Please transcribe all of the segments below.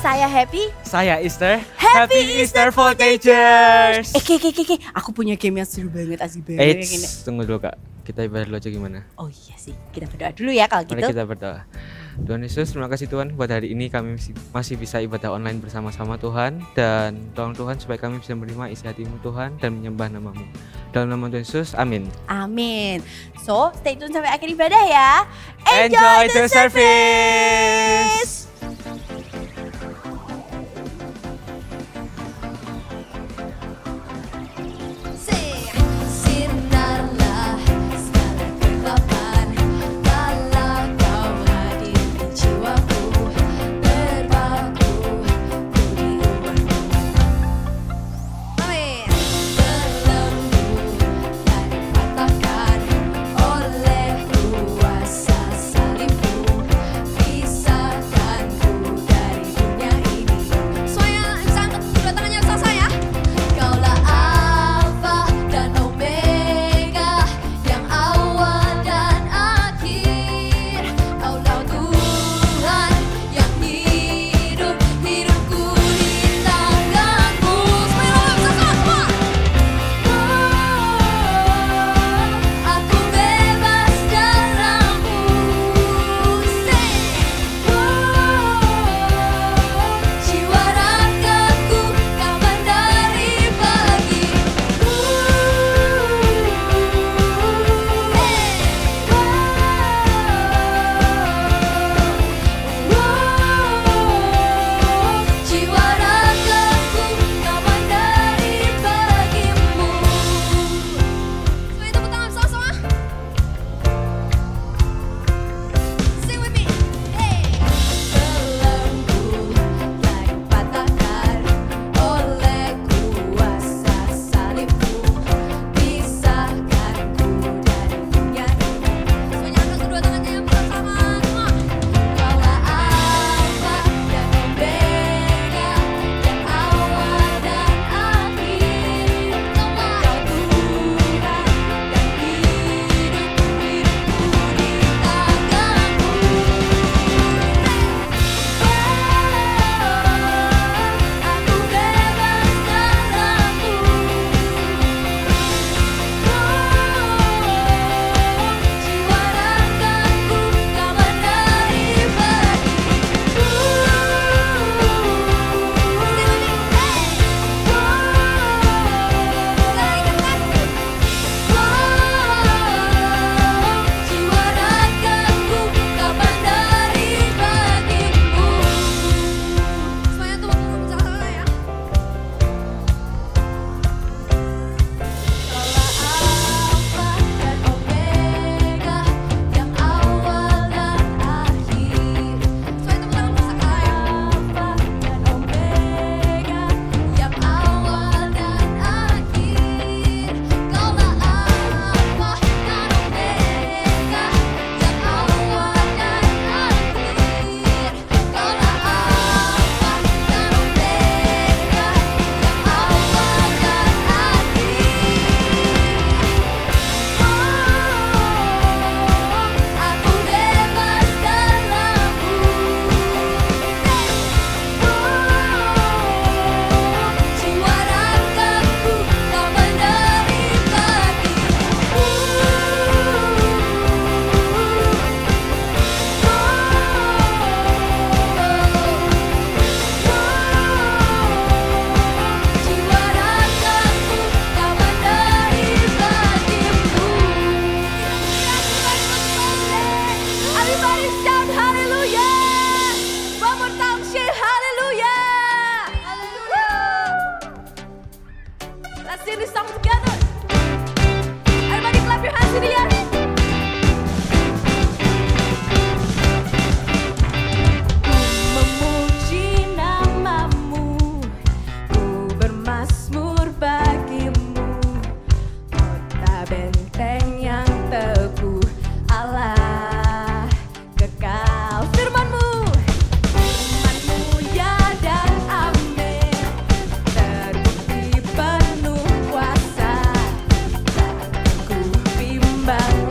Saya Happy. Saya Easter. Happy Easter Voltagers. Aku punya game yang seru banget, asik banget. Tunggu dulu Kak. Kita ibadah dulu aja gimana? Oh iya sih, kita berdoa dulu ya kalau gitu. Mari kita berdoa. Tuhan Yesus, terima kasih Tuhan buat hari ini kami masih bisa ibadah online bersama-sama Tuhan. Dan tolong Tuhan supaya kami bisa menerima isi hati-Mu Tuhan dan menyembah nama-Mu. Dalam nama Tuhan Yesus, amin. Amin. So, stay tune sampai akhir ibadah ya. Enjoy the service. Bang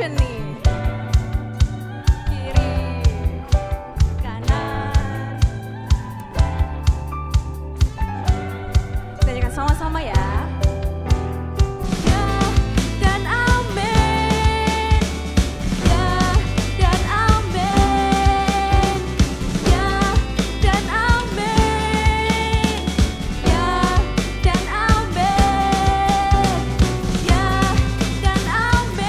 action nih. Kiri, kanan. Kita nyanyikan sama-sama ya. Ya dan amin. Ya dan amin. Ya dan amin. Ya dan amin. Ya dan amin.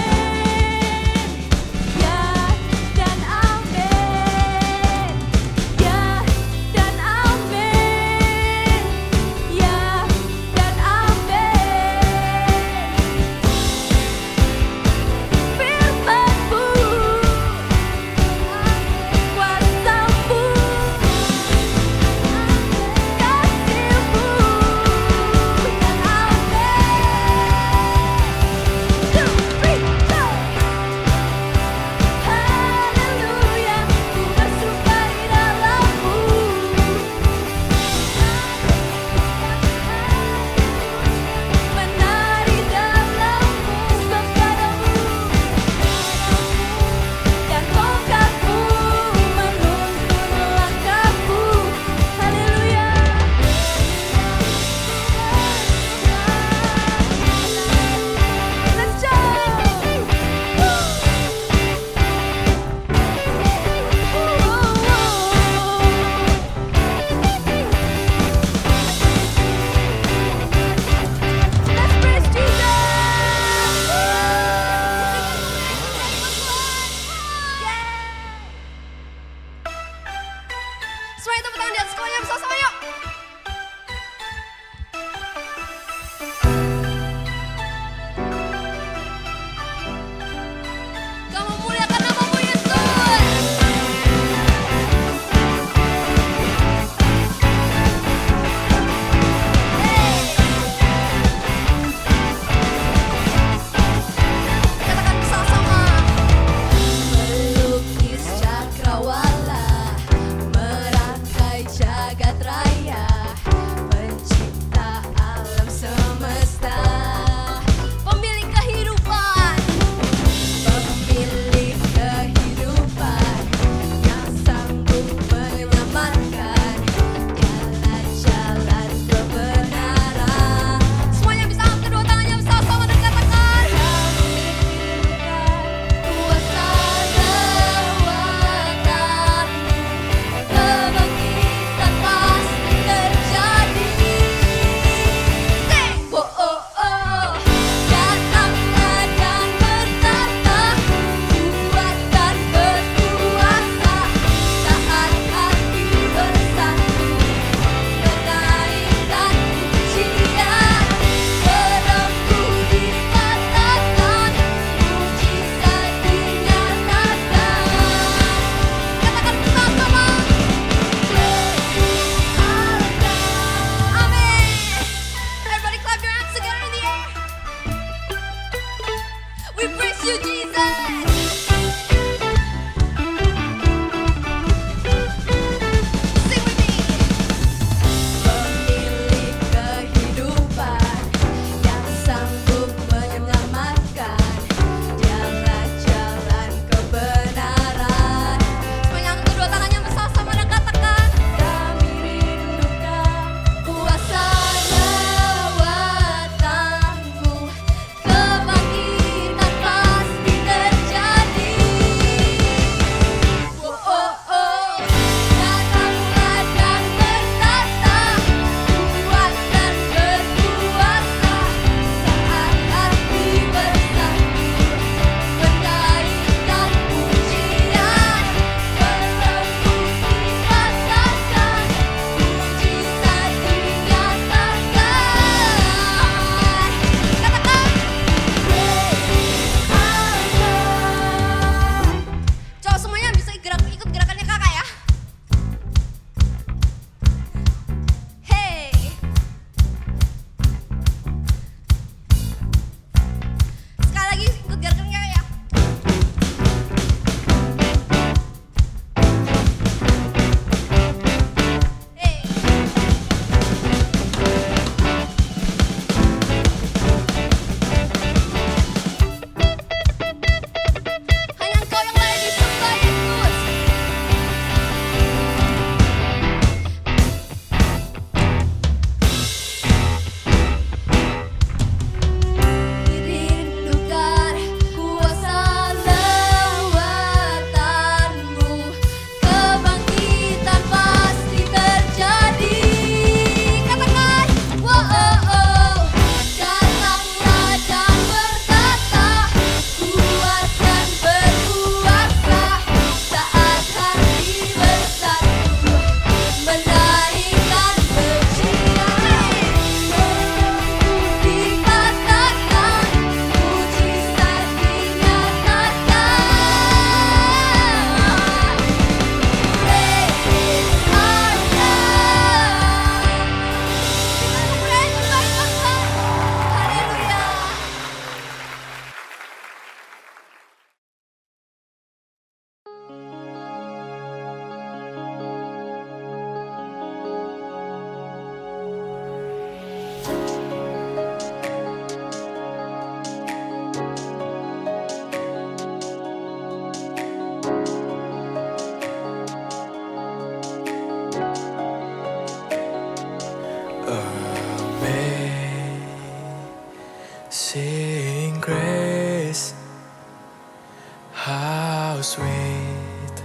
how sweet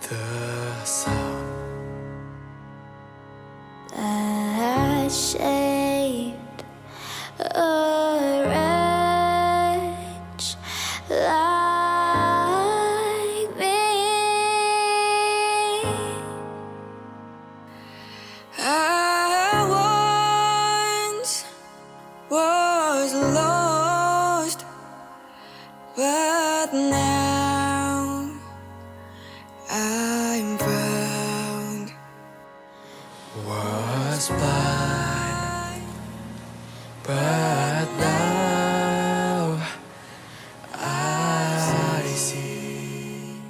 the sound that shaped a wretch like me. I once was lost, but now I'm found. was blind, but now I see.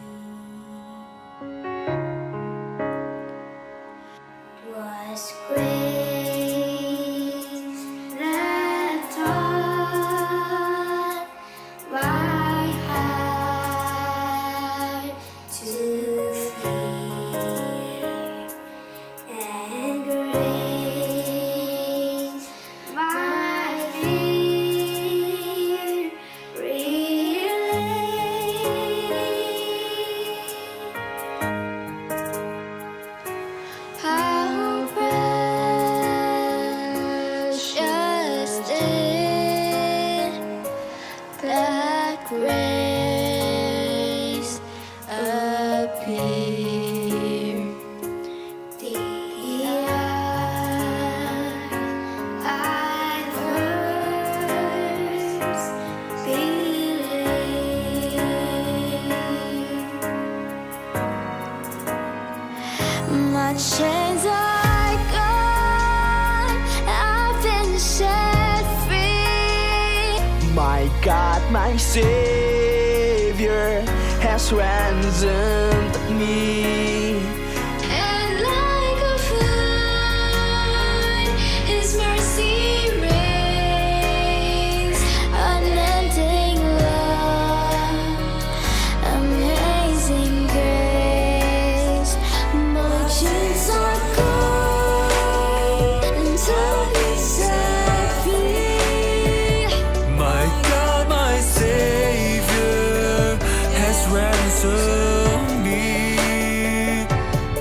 Was grace that taught my heart to fear, and grace my fear relieved. How precious did that grace appear. The hour I first believed. My chains are gone, I've been set free. My God, my Savior has ransomed me. And like a flood, His mercy reigns. Unending love, amazing grace. My chains are gone, and I've been set free. My God, my Savior has ransomed me.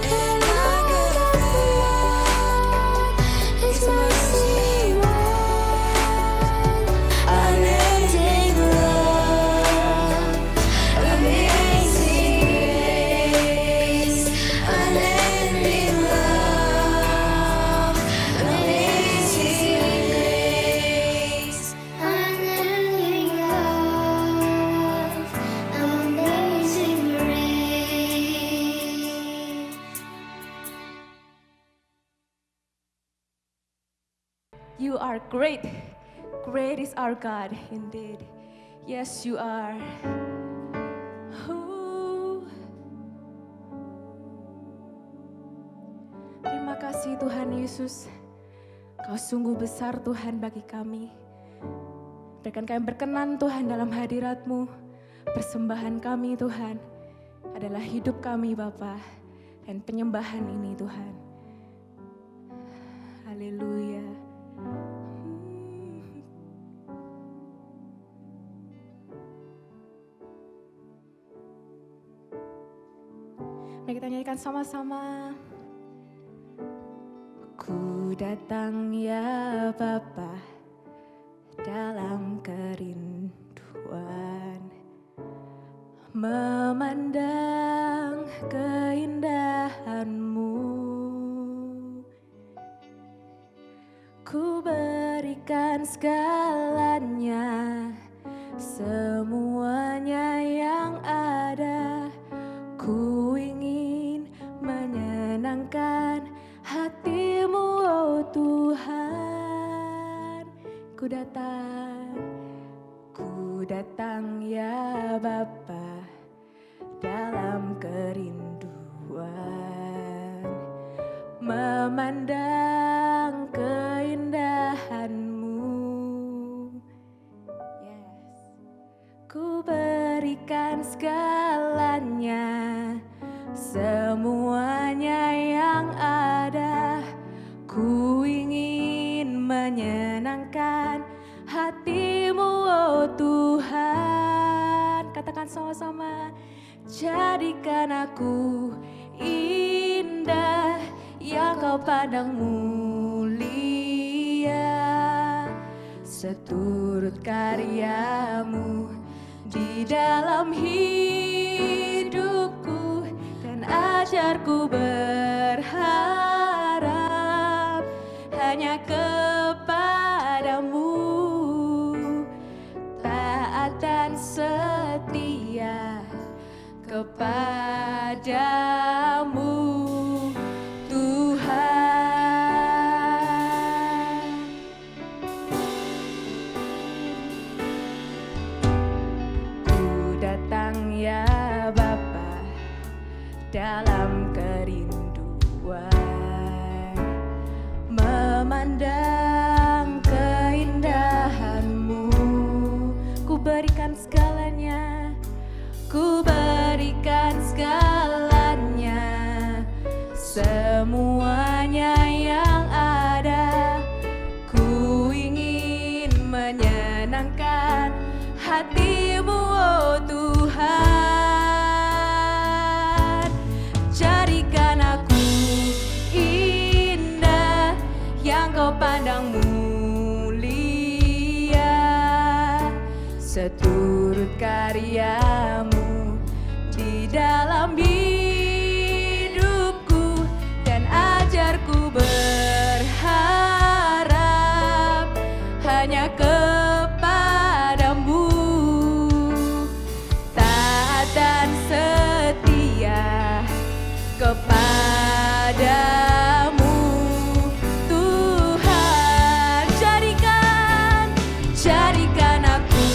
And like a flood, His mercy reigns. Unending love, amazing grace. Unending love, amazing grace. Unending love, amazing grace. You are great. Great is our God indeed. Yes, you are. Ooh. Terima kasih Tuhan Yesus. Kau sungguh besar Tuhan bagi kami. Berikan kami berkenan Tuhan dalam hadirat-Mu. Persembahan kami Tuhan adalah hidup kami Bapa dan penyembahan ini Tuhan. Haleluya. Mari kita nyanyikan sama-sama. Ku datang ya Bapa dalam kerinduan, memandang keindahan-Mu. Ku berikan segalanya, semuanya yang ada. Ku ingin menyenangkan hati-Mu, oh Tuhan. Ku datang ya Bapa dalam kerinduan, memandang keindahan-Mu. Yes. Ku berikan segalanya, semuanya yang ada. Ku ingin menyenangkan hati-Mu, oh Tuhan. Katakan katakan sama-sama. Jadikan aku indah yang kau pandang mulia, seturut karyamu di dalam hidupku, dan ajarku berharap hanya kepadamu, taat dan setia kepadamu, Tuhan. Ku datang ya Bapa dalam kerinduan, memandang keindahan-Mu. Ku berikan segalanya, ku berikan segalanya, semuanya yang ada. Ku ingin menyenangkan hati-Mu, oh Tuhan. Jadikan aku indah yang Kau pandang mulia, seturut karyamu di dalam hidupku, dan ajarku berharap hanya kepadamu, taat dan setia kepadamu, Tuhan. Jadikan aku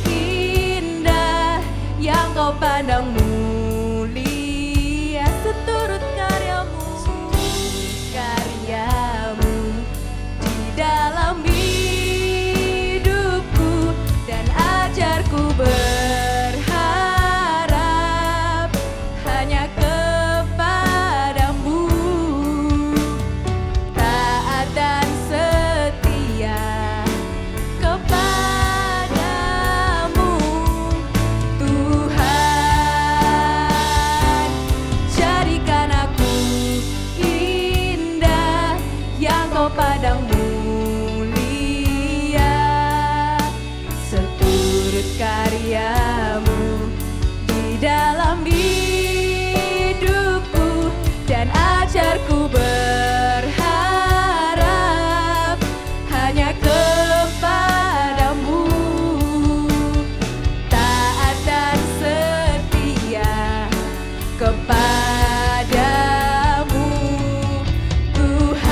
indah yang Kau pandang mulia, seturut karyamu di dalam hidupku, dan ajarku berharap hanya kepadamu, taat dan setia kepadamu, Tuhan. Jadikan aku indah yang Kau pandang mulia, seturut karyamu di dalam hidupku, dan ajarku berharap hanya kepadamu, taat dan setia kepadamu, Tuhan.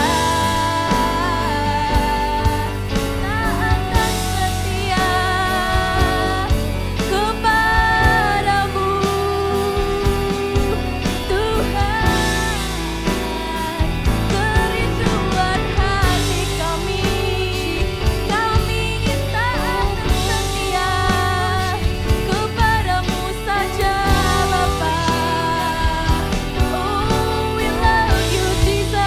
Taat dan setia kepadamu, Tuhan. Kerinduan hati kami ingin taat dan setia kepadamu saja, Bapa. Oh, we love you, Jesus.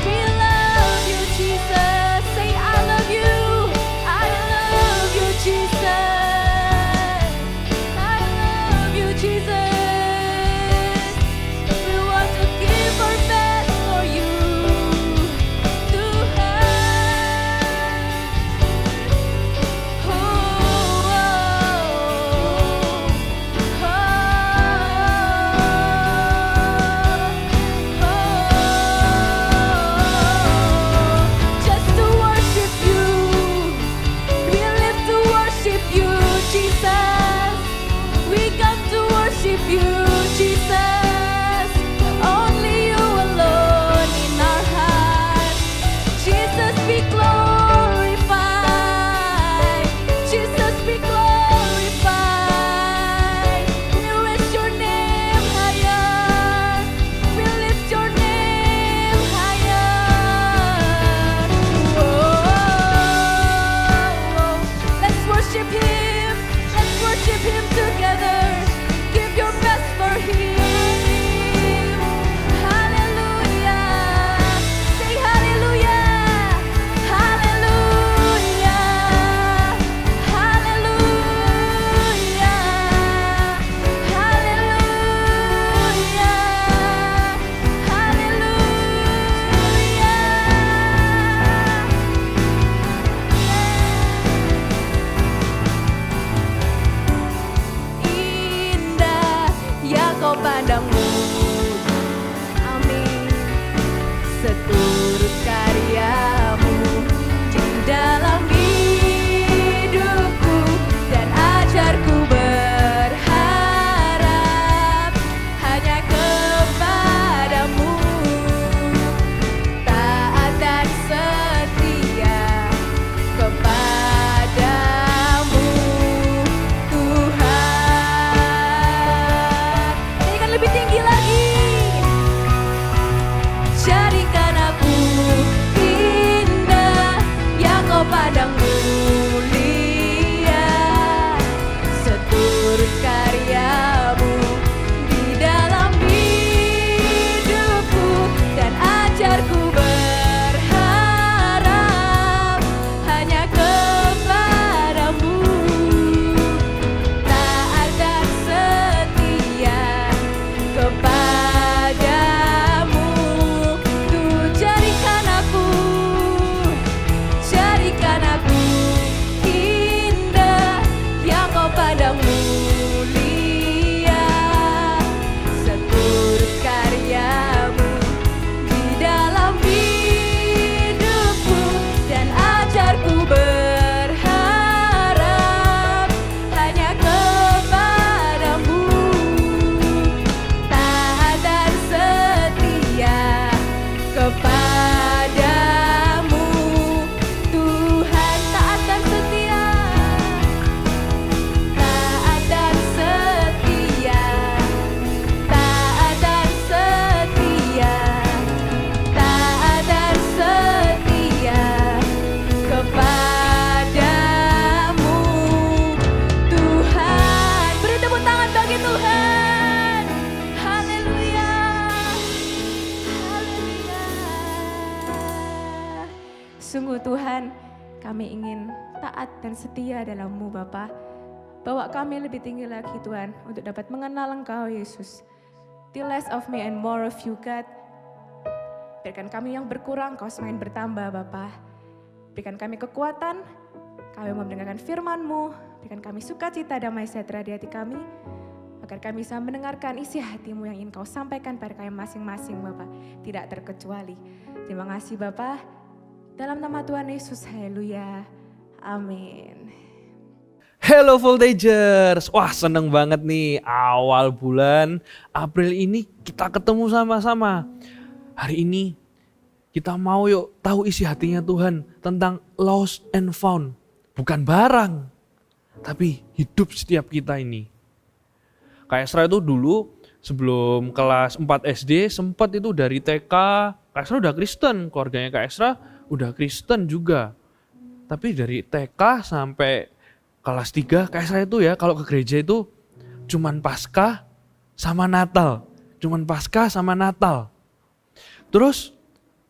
We love you, Jesus. Say, I love you. I love you, Jesus. I love you, Jesus. We want to give our best for you, Tuhan. Oh, just to worship you, we live to worship you, Jesus. We come to worship you, Jesus. Only you alone in our hearts, Jesus, be glorified. Jesus, be glorified. We raise your name higher. We lift your name higher. Whoa. Let's worship Him. Let's worship Him together. Give your best kepadamu. Amin. Seturut karyamu di dalam hidupku dan ajarku berharap hanya kepadamu. Taat dan setia kepadamu, Tuhan. Nyanyikan lebih tinggi lagi. Jadikan aku indah yang kau pandang mulia, seturut karyamu di dalam hidupku dan ajarku berharap hanya kepadamu. Taat dan setia kepadamu, Tuh jadikan aku indah yang kau pandang mulia, seturut karyamu di dalam hidupku dan ajarku berharap hanya kepadamu. Taat dan setia kepadamu, Tuhan. Taat dan setia, taat dan setia, taat dan setia, taat dan setia kepadamu, Tuhan. Beri tepuk tangan bagi Tuhan. Haleluya. Haleluya. Sungguh Tuhan, kami ingin taat dan setia dalam-Mu Bapa. Bawa kami lebih tinggi lagi Tuhan untuk dapat mengenal Engkau Yesus. The less of me and more of you God. Biarkan kami yang berkurang, Kau semakin bertambah Bapa. Berikan kami kekuatan, kami mau mendengarkan firman-Mu. Berikan kami sukacita, damai sejahtera di hati kami. Agar kami bisa mendengarkan isi hati-Mu yang ingin Kau sampaikan pada kami masing-masing Bapa. Tidak terkecuali. Terima kasih Bapa. Dalam nama Tuhan Yesus, haleluya. Amin. Hello Voltagers, wah seneng banget nih awal bulan April ini kita ketemu sama-sama. Hari ini kita mau yuk tahu isi hatinya Tuhan tentang lost and found. Bukan barang, tapi hidup setiap kita ini. Kak Esra itu dulu sebelum kelas 4 SD sempat itu dari TK, Kak Esra udah Kristen, keluarganya Kak Esra udah Kristen juga. Tapi dari TK sampai kelas 3 Kak Esra itu ya kalau ke gereja itu cuman Paskah sama Natal. Cuman Paskah sama Natal. Terus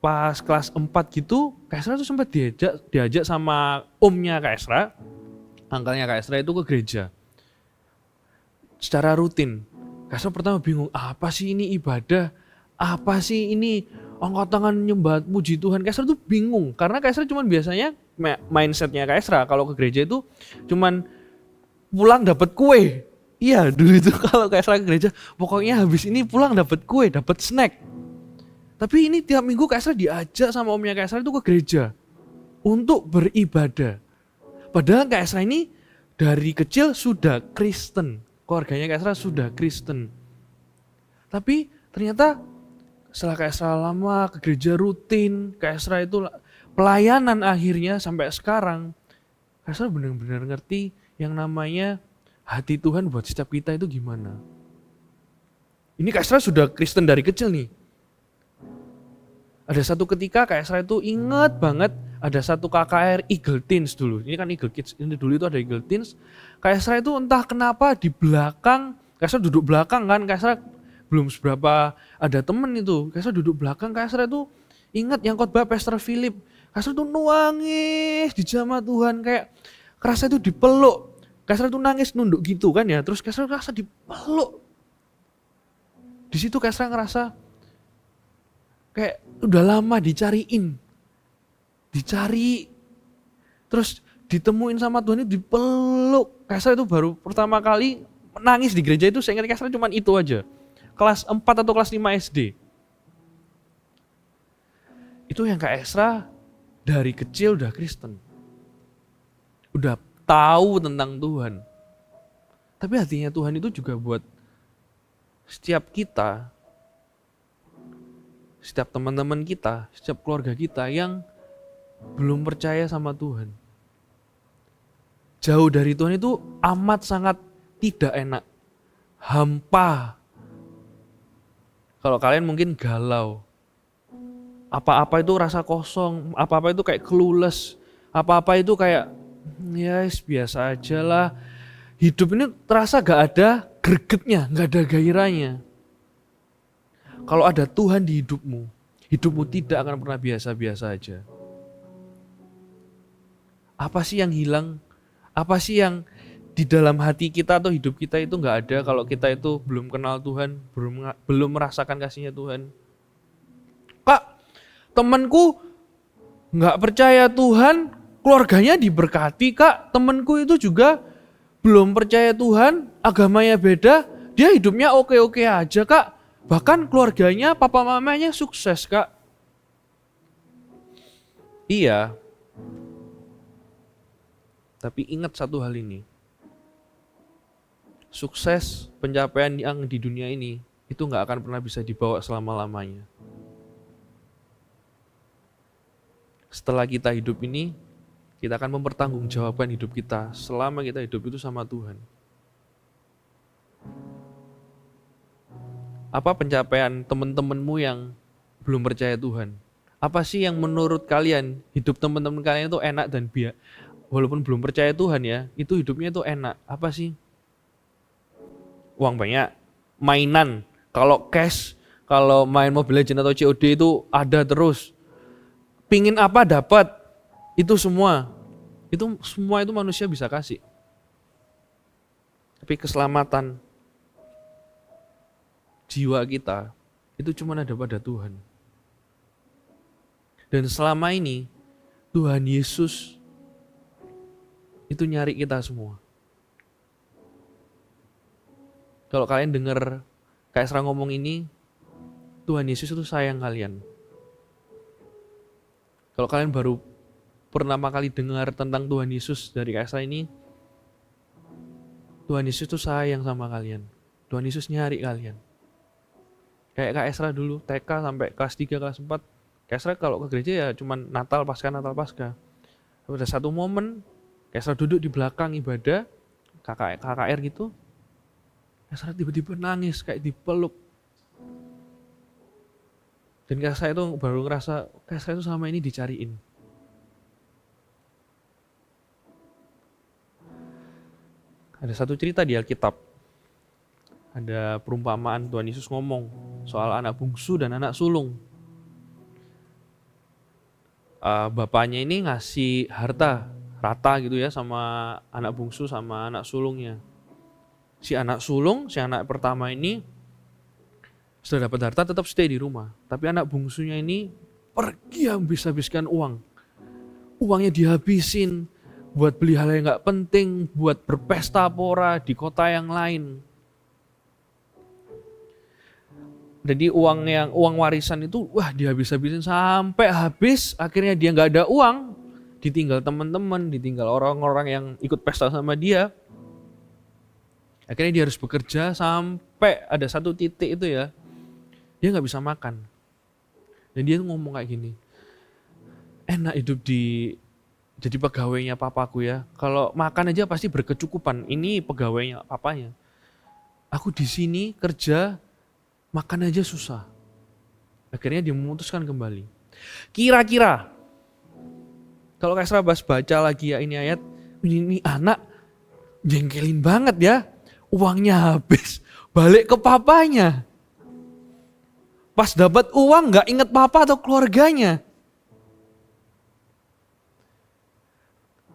pas kelas 4 gitu Kak Esra tuh sempat diajak sama omnya Kak Esra, angkalnya Kak Esra itu ke gereja. Secara rutin. Kak Esra pertama bingung, apa sih ini ibadah? Apa sih ini angkat tangan nyembah puji Tuhan? Kak Esra tuh bingung karena Kak Esra cuman biasanya mindsetnya Kak Esra kalau ke gereja itu cuman pulang dapat kue. Iya dulu itu kalau Kak Esra ke gereja pokoknya habis ini pulang dapat kue, dapat snack. Tapi ini tiap minggu Kak Esra diajak sama omnya Kak Esra itu ke gereja untuk beribadah. Padahal Kak Esra ini dari kecil sudah Kristen, keluarganya Kak Esra sudah Kristen. Tapi ternyata setelah Kak Esra lama ke gereja rutin, Kak Esra itu pelayanan akhirnya sampai sekarang, Kak Esra benar-benar ngerti yang namanya hati Tuhan buat setiap kita itu gimana. Ini Kak Esra sudah Kristen dari kecil nih. Ada satu ketika Kak Esra itu ingat banget ada satu KKR Eagle Teens dulu. Ini kan Eagle Kids, ini dulu itu ada Eagle Teens. Kak Esra itu entah kenapa di belakang, Kak Esra duduk belakang kan, Kak Esra belum seberapa ada temen itu. Kak Esra duduk belakang, Kak Esra itu ingat yang khotbah Pastor Philip. Kak Esra itu nangis di jamaah Tuhan kayak kerasa itu dipeluk. Kak Esra itu nangis nunduk gitu kan ya. Terus Kak Esra ngerasa dipeluk. Di situ Kak Esra ngerasa kayak udah lama dicariin. Dicari. Terus ditemuin sama Tuhan itu dipeluk. Kak Esra itu baru pertama kali nangis di gereja itu saya ingat Kak Esra cuma itu aja. kelas 4 atau kelas 5 SD. Itu yang Kak Esra dari kecil udah Kristen. Udah tahu tentang Tuhan. Tapi hatinya Tuhan itu juga buat setiap kita, setiap teman-teman kita, setiap keluarga kita yang belum percaya sama Tuhan. Jauh dari Tuhan itu amat sangat tidak enak, hampa. Kalau kalian mungkin galau, apa-apa itu rasa kosong, apa-apa itu kayak clueless, apa-apa itu kayak ya biasa aja lah. Hidup ini terasa gak ada gregetnya, gak ada gairahnya. Kalau ada Tuhan di hidupmu, hidupmu tidak akan pernah biasa-biasa aja. Apa sih yang hilang? Apa sih yang di dalam hati kita atau hidup kita itu gak ada kalau kita itu belum kenal Tuhan, belum merasakan kasihnya Tuhan? Kak, temanku gak percaya Tuhan, keluarganya diberkati kak. Temanku itu juga belum percaya Tuhan, agamanya beda, dia hidupnya oke-oke aja kak. Bahkan keluarganya, papa mamanya sukses kak. Iya. Tapi ingat satu hal ini. Sukses, pencapaian yang di dunia ini, itu gak akan pernah bisa dibawa selama-lamanya. Setelah kita hidup ini, kita akan mempertanggungjawabkan hidup kita selama kita hidup itu sama Tuhan. Apa pencapaian teman-temanmu yang belum percaya Tuhan? Apa sih yang menurut kalian, hidup teman-teman kalian itu enak dan walaupun belum percaya Tuhan ya, itu hidupnya itu enak. Apa sih? Uang banyak, mainan, kalau cash, kalau main Mobile Legends atau COD itu ada terus. Pingin apa dapat. Itu semua itu manusia bisa kasih. Tapi keselamatan jiwa kita itu cuma ada pada Tuhan. Dan selama ini Tuhan Yesus itu nyari kita semua. Kalau kalian dengar Kak Esra ngomong ini, Tuhan Yesus itu sayang kalian. Kalau kalian baru pertama kali dengar tentang Tuhan Yesus dari Kak Esra ini, Tuhan Yesus itu sayang sama kalian. Tuhan Yesus nyari kalian. Kayak Kak Esra dulu, TK sampai kelas 3, kelas 4. Kak Esra kalau ke gereja ya cuman Natal, Pasca. Ada satu momen, Kak Esra duduk di belakang ibadah, KKR gitu. Kak Esra tiba-tiba nangis, kayak dipeluk. Dan Kak Esra itu baru ngerasa, Kak Esra itu selama ini dicariin. Ada satu cerita di Alkitab. Ada perumpamaan Tuhan Yesus ngomong soal anak bungsu dan anak sulung. Bapaknya ini ngasih harta rata gitu ya sama anak bungsu sama anak sulungnya. Si anak pertama ini sudah dapat harta tetap stay di rumah. Tapi anak bungsunya ini pergi habis-habiskan uang. Uangnya dihabisin buat beli hal yang gak penting, buat berpesta pora di kota yang lain. Jadi uang warisan itu dihabis-habisin sampai habis, akhirnya dia gak ada uang, ditinggal teman-teman, ditinggal orang-orang yang ikut pesta sama dia. Akhirnya dia harus bekerja sampai ada satu titik itu ya, dia gak bisa makan. Dan dia ngomong kayak gini, enak hidup jadi pegawainya papaku ya. Kalau makan aja pasti berkecukupan. Ini pegawainya papanya. Aku di sini kerja, makan aja susah. Akhirnya dia memutuskan kembali. Kira-kira kalau Kak Esra baca lagi ya ini ayat, ini anak jengkelin banget ya. Uangnya habis, balik ke papanya. Pas dapat uang gak inget papa atau keluarganya.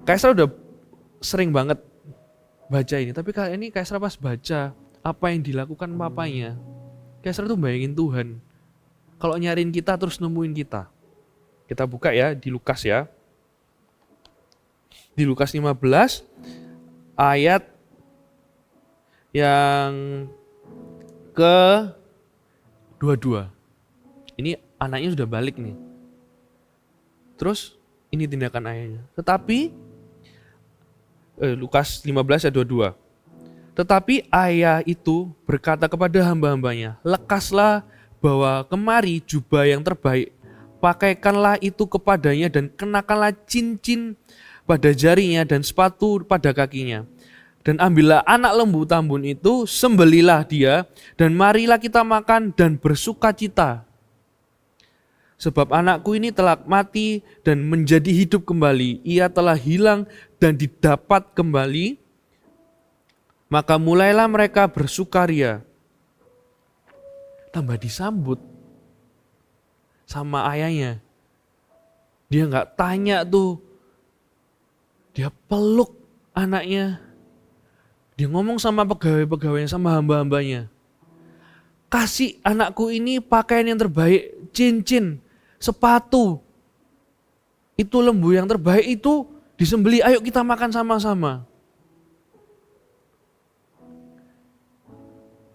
Kak Esra udah sering banget baca ini, tapi kali ini Kak Esra pas baca apa yang dilakukan papanya, Kak Esra tuh bayangin Tuhan. Kalau nyariin kita terus nemuin kita. Kita buka ya di Lukas ya. Di Lukas 15 ayat yang ke 22. Ini anaknya sudah balik nih. Terus ini tindakan ayahnya. Tetapi Lukas 15 ayat 22. Tetapi ayah itu berkata kepada hamba-hambanya, lekaslah bawa kemari jubah yang terbaik, pakaikanlah itu kepadanya dan kenakanlah cincin pada jarinya dan sepatu pada kakinya. Dan ambillah anak lembu tambun itu, sembelilah dia, dan marilah kita makan dan bersuka cita. Sebab anakku ini telah mati dan menjadi hidup kembali. Ia telah hilang dan didapat kembali. Maka mulailah mereka bersukaria. Tambah disambut sama ayahnya. Dia gak tanya tuh. Dia peluk anaknya. Dia ngomong sama pegawai-pegawainya, sama hamba-hambanya. Kasih anakku ini pakaian yang terbaik, cincin, sepatu. Itu lembu yang terbaik itu disembelih, ayo kita makan sama-sama.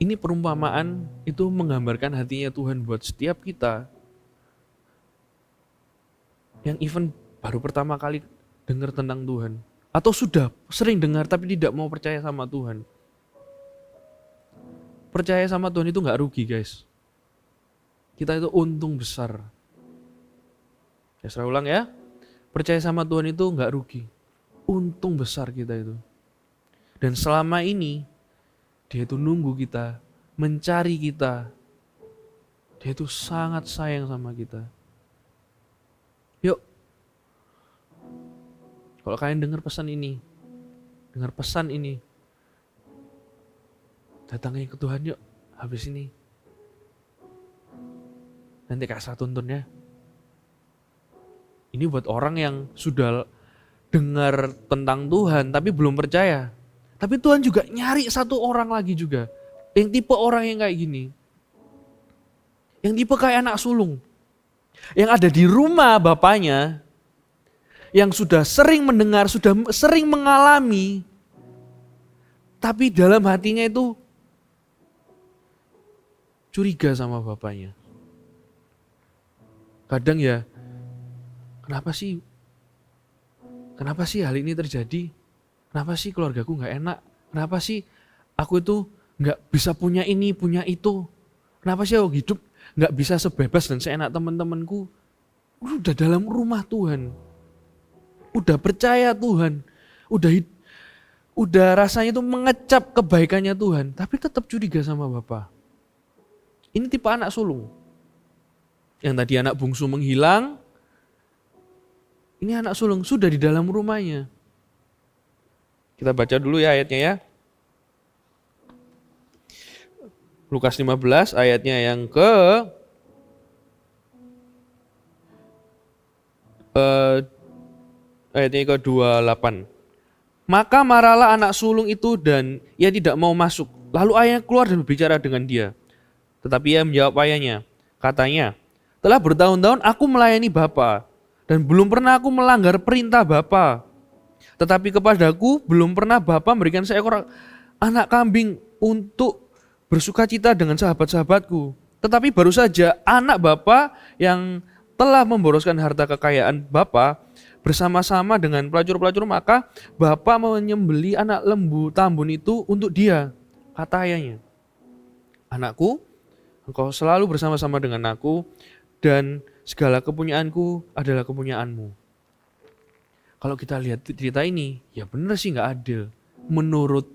Ini perumpamaan itu menggambarkan hatinya Tuhan buat setiap kita yang even baru pertama kali dengar tentang Tuhan. Atau sudah sering dengar tapi tidak mau percaya sama Tuhan. Percaya sama Tuhan itu gak rugi guys. Kita itu untung besar. Saya ulang ya. Percaya sama Tuhan itu gak rugi. Untung besar kita itu. Dan selama ini Dia itu nunggu kita, mencari kita. Dia itu sangat sayang sama kita. Yuk. Kalau kalian dengar pesan ini, datangin ke Tuhan yuk, habis ini. Nanti kasih tuntun ya. Ini buat orang yang sudah dengar tentang Tuhan tapi belum percaya. Tapi Tuhan juga nyari satu orang lagi juga. Yang tipe orang yang kayak gini. Yang tipe kayak anak sulung. Yang ada di rumah bapaknya. Yang sudah sering mendengar, sudah sering mengalami. Tapi dalam hatinya itu curiga sama bapaknya. Kadang ya, kenapa sih hal ini terjadi? Kenapa sih keluargaku gak enak? Kenapa sih aku itu gak bisa punya ini, punya itu? Kenapa sih aku hidup gak bisa sebebas dan seenak teman-temanku? Udah dalam rumah Tuhan. Udah percaya Tuhan. Udah rasanya itu mengecap kebaikannya Tuhan. Tapi tetap curiga sama Bapa. Ini tipe anak sulung. Yang tadi anak bungsu menghilang. Ini anak sulung sudah di dalam rumahnya. Kita baca dulu ya ayatnya ya. Lukas 15 ayatnya yang ayatnya ke-28. Maka marahlah anak sulung itu dan ia tidak mau masuk. Lalu ayahnya keluar dan berbicara dengan dia. Tetapi ia menjawab ayahnya. Katanya, telah bertahun-tahun aku melayani Bapa dan belum pernah aku melanggar perintah Bapa. Tetapi kepadaku belum pernah Bapa memberikan seekor anak kambing untuk bersuka cita dengan sahabat-sahabatku. Tetapi baru saja anak Bapa yang telah memboroskan harta kekayaan Bapa bersama-sama dengan pelacur-pelacur, maka Bapa menyembeli anak lembu tambun itu untuk dia. Kata ayahnya, anakku, engkau selalu bersama-sama dengan aku dan segala kepunyaanku adalah kepunyaanmu. Kalau kita lihat cerita ini, ya benar sih gak adil menurut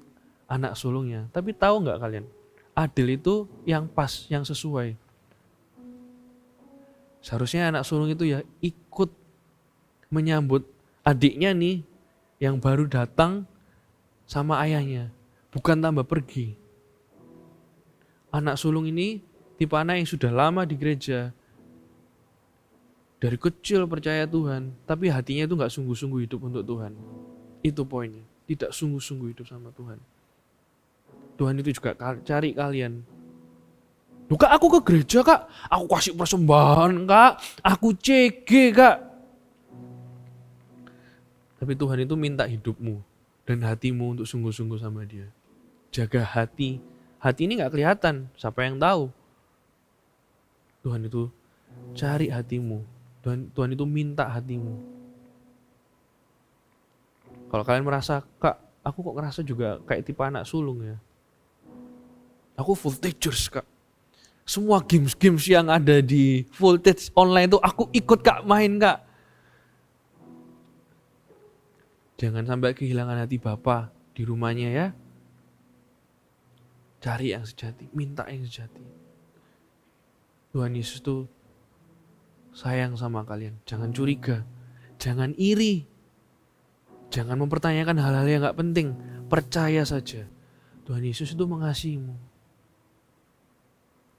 anak sulungnya. Tapi tahu gak kalian, adil itu yang pas, yang sesuai. Seharusnya anak sulung itu ya ikut menyambut adiknya nih yang baru datang sama ayahnya. Bukan tambah pergi. Anak sulung ini tipe anak yang sudah lama di gereja. Dari kecil percaya Tuhan, tapi hatinya itu gak sungguh-sungguh hidup untuk Tuhan. Itu poinnya, tidak sungguh-sungguh hidup sama Tuhan. Tuhan itu juga cari kalian. Loh kak, aku ke gereja kak, aku kasih persembahan kak, aku CG kak. Tapi Tuhan itu minta hidupmu dan hatimu untuk sungguh-sungguh sama Dia. Jaga hati. Hati ini gak kelihatan, siapa yang tahu. Tuhan itu cari hatimu. Tuhan itu minta hatimu. Kalau kalian merasa, Kak, aku kok ngerasa juga kayak tipe anak sulung ya. Aku voltagers, Kak. Semua games-games yang ada di voltage online itu aku ikut, Kak, main, Kak. Jangan sampai kehilangan hati Bapa di rumahnya ya. Cari yang sejati, minta yang sejati. Tuhan Yesus tuh sayang sama kalian. Jangan curiga, jangan iri, jangan mempertanyakan hal-hal yang gak penting. Percaya saja, Tuhan Yesus itu mengasihimu.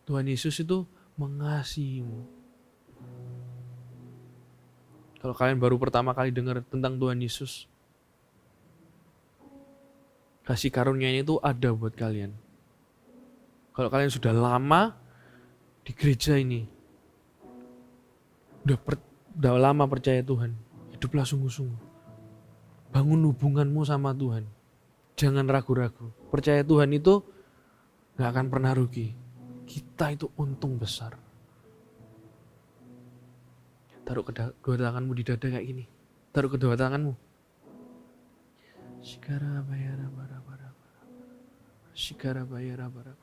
Tuhan Yesus itu mengasihimu. Kalau kalian baru pertama kali dengar tentang Tuhan Yesus, kasih karunia-Nya itu ada buat kalian. Kalau kalian sudah lama di gereja ini, udah lama percaya Tuhan, hiduplah sungguh-sungguh. Bangun hubunganmu sama Tuhan. Jangan ragu-ragu. Percaya Tuhan itu gak akan pernah rugi. Kita itu untung besar. Taruh kedua tanganmu di dada kayak gini. Taruh kedua tanganmu. Shikara bayara bara bara bara. Shikara bayara bara.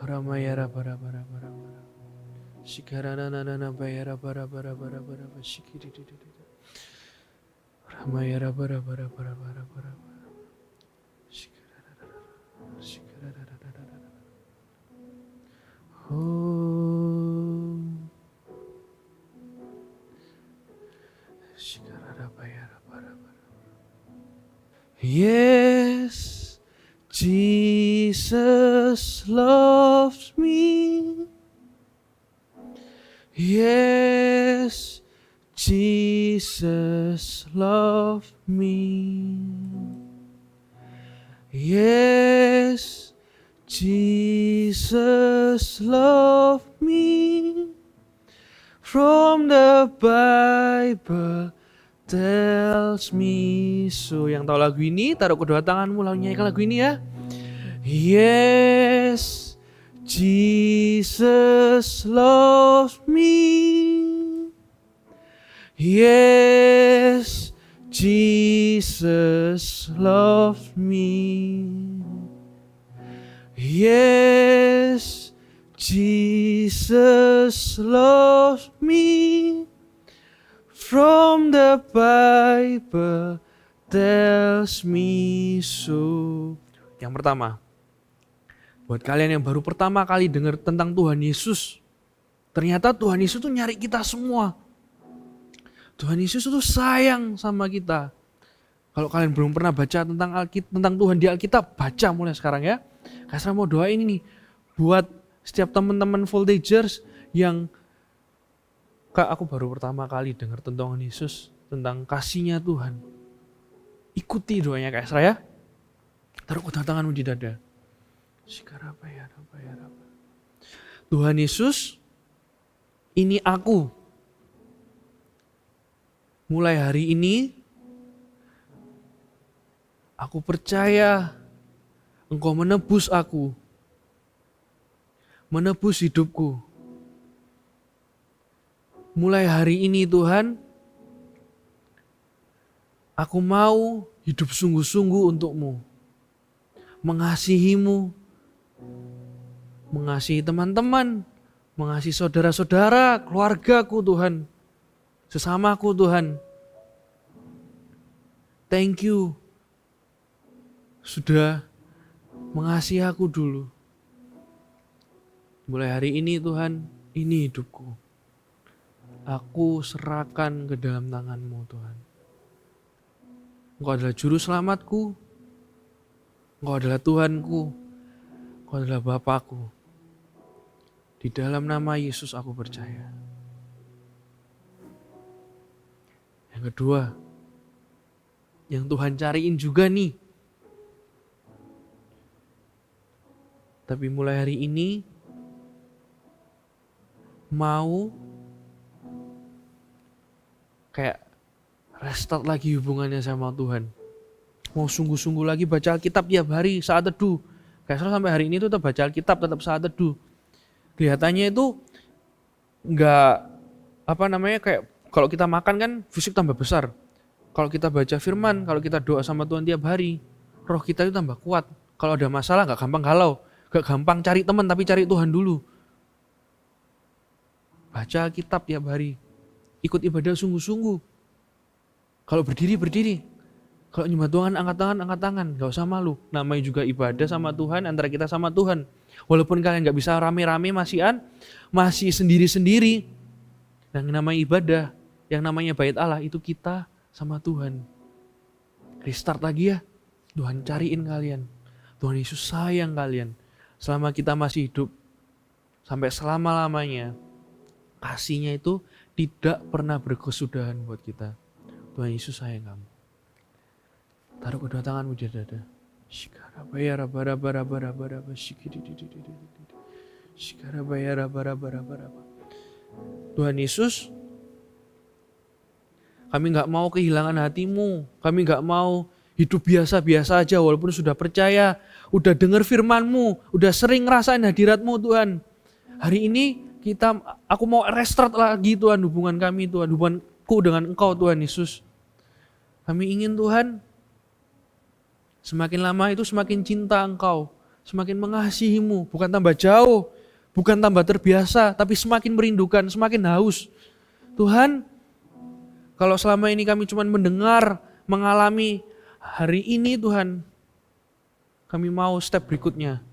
Haramayara bara bara bara bara. Shikara nana bayara bara bara bara bara. Shikiri di. Haramayara bara bara bara bara bara. Shikara. Oh. Shikara bayara bara bara. Yes, Jesus loves me. Yes, Jesus loves me. Yes, Jesus loves me. From the Bible tells me so. Yang tahu lagu ini, taruh kedua tanganmu lalu nyanyikan lagu ini ya. Yes, Jesus loves me. Yes, Jesus loves me. Yes, Jesus loves me. From the Bible tells me so. Yang pertama, buat kalian yang baru pertama kali dengar tentang Tuhan Yesus, ternyata Tuhan Yesus tuh nyari kita semua. Tuhan Yesus itu sayang sama kita. Kalau kalian belum pernah baca tentang Tuhan di Alkitab, baca mulai sekarang ya. Kasra mau doain ini buat setiap teman-teman voltagers yang, Kak, aku baru pertama kali dengar tentang Yesus, tentang kasihnya Tuhan. Ikuti doanya Kak Esra ya. Taruh kedua tanganmu di dada. Tuhan Yesus, ini aku. Mulai hari ini, aku percaya Engkau menebus aku, menebus hidupku. Mulai hari ini Tuhan, aku mau hidup sungguh-sungguh untuk-Mu. Mengasihi-Mu, mengasihi teman-teman, mengasihi saudara-saudara, keluargaku Tuhan, sesamaku Tuhan. Thank you sudah mengasihi aku dulu. Mulai hari ini Tuhan, ini hidupku. Aku serahkan ke dalam tangan-Mu Tuhan. Engkau adalah juru selamatku. Engkau adalah Tuhanku. Engkau adalah Bapakku. Di dalam nama Yesus aku percaya. Yang kedua, yang Tuhan cariin juga nih. Tapi mulai hari ini, mau kayak restart lagi hubungannya sama Tuhan. Mau sungguh-sungguh lagi baca Alkitab tiap hari saat teduh. Kayak sampai hari ini tuh tetap baca Alkitab, tetap saat teduh. Kelihatannya itu nggak kayak kalau kita makan kan fisik tambah besar. Kalau kita baca firman, kalau kita doa sama Tuhan tiap hari, roh kita itu tambah kuat. Kalau ada masalah nggak gampang galau, nggak gampang cari teman tapi cari Tuhan dulu. Baca kitab tiap hari, ikut ibadah sungguh-sungguh. Kalau berdiri. Kalau nyembah Tuhan angkat tangan, gak usah malu. Namanya juga ibadah sama Tuhan, antara kita sama Tuhan. Walaupun kalian gak bisa rame-rame masih sendiri-sendiri. Yang namanya ibadah, yang namanya bait Allah itu kita sama Tuhan. Restart lagi ya, Tuhan cariin kalian. Tuhan Yesus sayang kalian. Selama kita masih hidup, sampai selama-lamanya, kasihnya itu tidak pernah berkesudahan buat kita. Tuhan Yesus sayang kamu. Taruh kedua tanganmu di dada. Tuhan Yesus, kami gak mau kehilangan hatimu. Kami gak mau hidup biasa-biasa aja walaupun sudah percaya, udah dengar firman-Mu, udah sering ngerasain hadirat-Mu Tuhan. Hari ini aku mau restart lagi Tuhan hubungan kami Tuhan, hubunganku dengan Engkau Tuhan Yesus. Kami ingin Tuhan, semakin lama itu semakin cinta Engkau, semakin mengasihi-Mu, bukan tambah jauh, bukan tambah terbiasa, tapi semakin merindukan, semakin haus. Tuhan, kalau selama ini kami cuma mendengar, mengalami, hari ini Tuhan, kami mau step berikutnya,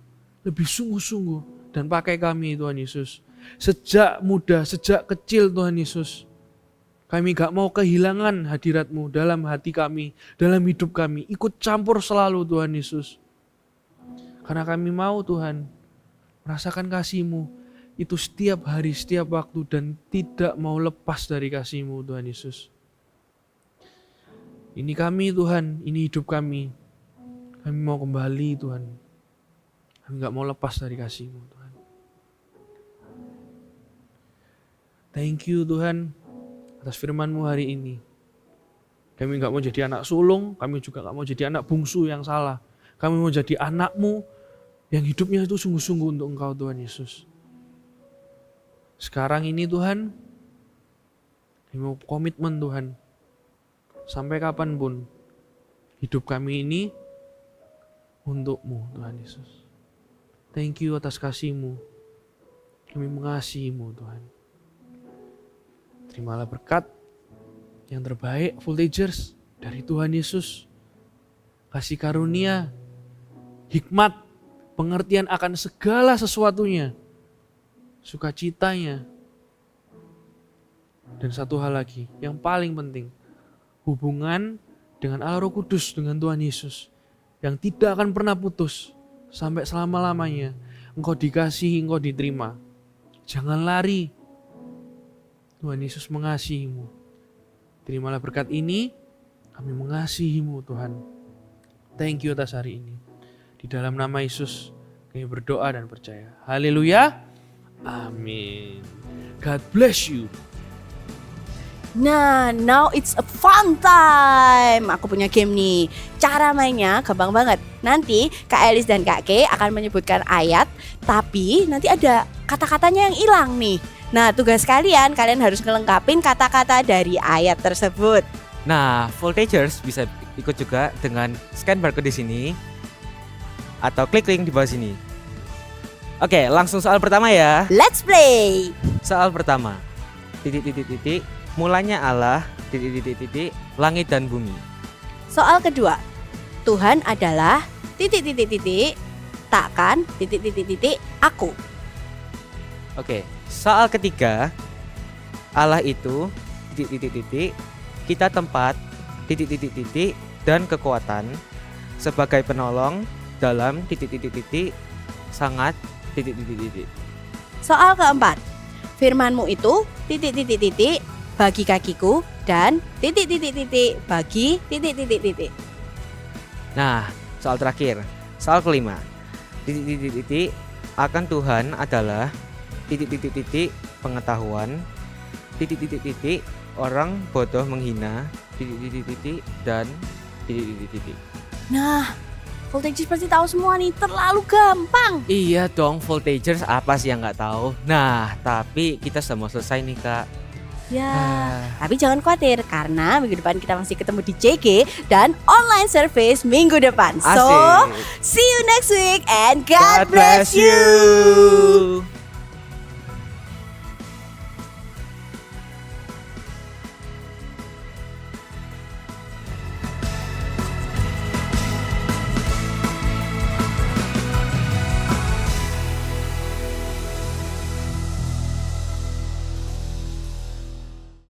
lebih sungguh-sungguh dan pakai kami Tuhan Yesus. Sejak muda, sejak kecil Tuhan Yesus, kami gak mau kehilangan hadirat-Mu dalam hati kami, dalam hidup kami. Ikut campur selalu Tuhan Yesus. Karena kami mau Tuhan merasakan kasih-Mu itu setiap hari, setiap waktu dan tidak mau lepas dari kasih-Mu Tuhan Yesus. Ini kami Tuhan, ini hidup kami. Kami mau kembali Tuhan. Kami gak mau lepas dari kasih-Mu Tuhan. Thank you Tuhan atas firman-Mu hari ini. Kami gak mau jadi anak sulung, kami juga gak mau jadi anak bungsu yang salah. Kami mau jadi anak-Mu yang hidupnya itu sungguh-sungguh untuk Engkau Tuhan Yesus. Sekarang ini Tuhan, kami mau komitmen Tuhan. Sampai kapanpun hidup kami ini untuk-Mu Tuhan Yesus. Thank you atas kasih-Mu. Kami mengasihi-Mu Tuhan. Terimalah berkat yang terbaik Voltagers dari Tuhan Yesus. Kasih karunia, hikmat, pengertian akan segala sesuatunya, sukacitanya. Dan satu hal lagi yang paling penting, hubungan dengan Allah Roh Kudus, dengan Tuhan Yesus yang tidak akan pernah putus sampai selama-lamanya. Engkau dikasihi, engkau diterima. Jangan lari. Tuhan Yesus mengasihi-Mu. Terimalah berkat ini, kami mengasihi-Mu Tuhan. Thank you atas hari ini. Di dalam nama Yesus kami berdoa dan percaya. Haleluya. Amin. God bless you. Nah, now it's a fun time. Aku punya game nih. Cara mainnya gampang banget. Nanti Kak Elis dan Kak Kay akan menyebutkan ayat, tapi nanti ada kata-katanya yang hilang nih. Nah, tugas kalian harus ngelengkapin kata-kata dari ayat tersebut. Nah, Voltagers bisa ikut juga dengan scan barcode di sini atau klik link di bawah sini. Oke, langsung soal pertama ya. Let's play. Soal pertama. Mulanya Allah, langit dan bumi. Soal kedua. Tuhan adalah takkan aku. Oke, soal ketiga. Allah itu kita tempat dan kekuatan sebagai penolong dalam sangat Soal keempat. Firman-Mu itu bagi kakiku dan bagi Nah, soal terakhir. Soal kelima. Akan Tuhan adalah pengetahuan orang bodoh menghina dan Nah, Voltagers pasti tahu semua nih, terlalu gampang. Iya dong, Voltagers apa sih yang nggak tahu? Nah, tapi kita sudah mau selesai nih Kak. Ya, tapi jangan khawatir karena minggu depan kita masih ketemu di JG dan online service minggu depan. So, Asik. see you next week and God God bless you.